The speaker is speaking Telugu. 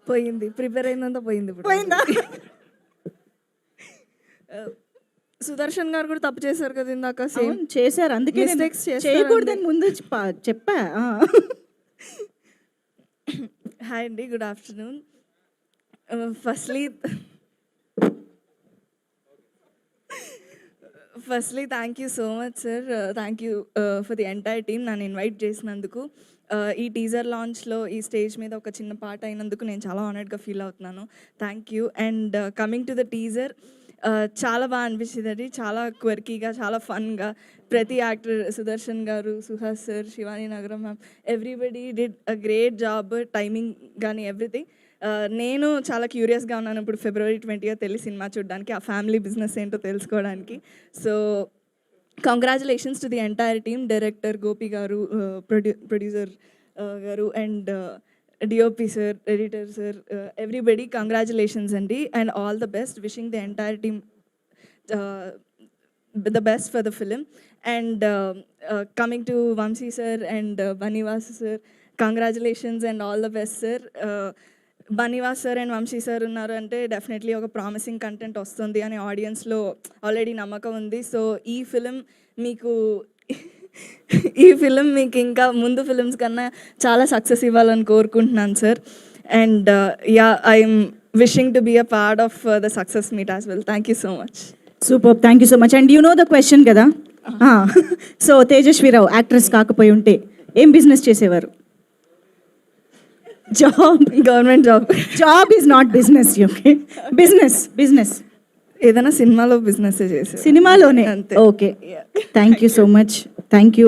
పోయింది, ప్రిపేర్ అయిందంతా పోయింది. ఇప్పుడు పోయిందా? సుదర్శన్ గారు కూడా తప్పు చేశారు కదా ఇందాక. సేమ్ చేశారు, అందుకే Mistakes చేస్తారండి. చేయకూడదని ముందు చెప్పా. హాయ్ అండి, good afternoon. Firstly thank you so much sir. Thank you for the entire team నన్ను ఇన్వైట్ చేసినందుకు. ఈ టీజర్ లాంచ్లో ఈ స్టేజ్ మీద ఒక చిన్న పాట అయినందుకు నేను చాలా ఆనర్డ్గా ఫీల్ అవుతున్నాను. Thank you. And coming to the teaser, చాలా బాగా అనిపించింది. అది చాలా క్వర్కీగా, చాలా ఫన్గా. ప్రతి యాక్టర్, సుదర్శన్ గారు, సుహాస్ సార్, శివాని నగరం ma'am, everybody did a great job. Timing కానీ ఎవ్రీథింగ్. నేను చాలా క్యూరియస్గా ఉన్నాను ఇప్పుడు February 20th వెళ్ళి సినిమా చూడడానికి, ఆ ఫ్యామిలీ బిజినెస్ ఏంటో తెలుసుకోవడానికి. So congratulations to the entire team, director Gopi గారు, ప్రొడ్యూసర్ గారు, and DOP sir, editor sir, everybody congratulations అండి. And all the best, wishing the entire team the best for the film. And coming to Vamsi sir and Banivas sir, congratulations and all the best sir. Banivas sir and Vamsi sir unnaru ante definitely oka promising content vastundi ani audience lo already namakam undi. So ee film meeku ఇంకా ముందు ఫిల్మ్స్ కన్నా చాలా సక్సెస్ ఇవ్వాలని కోరుకుంటున్నాను sir. And I'm wishing to be a part of the success meet as well. Thank you so much. Super, thank you so much. And you know the question కదా. సో తేజస్విరావు యాక్ట్రెస్ కాకపోయి ఉంటే ఏం బిజినెస్ చేసేవారు? Job, government job. Job is not business. Okay, business ఏదైనా సినిమాలో బిజినెస్ చేసే, సినిమాలోనే. అంతే. Okay, thank you so much. Thank you.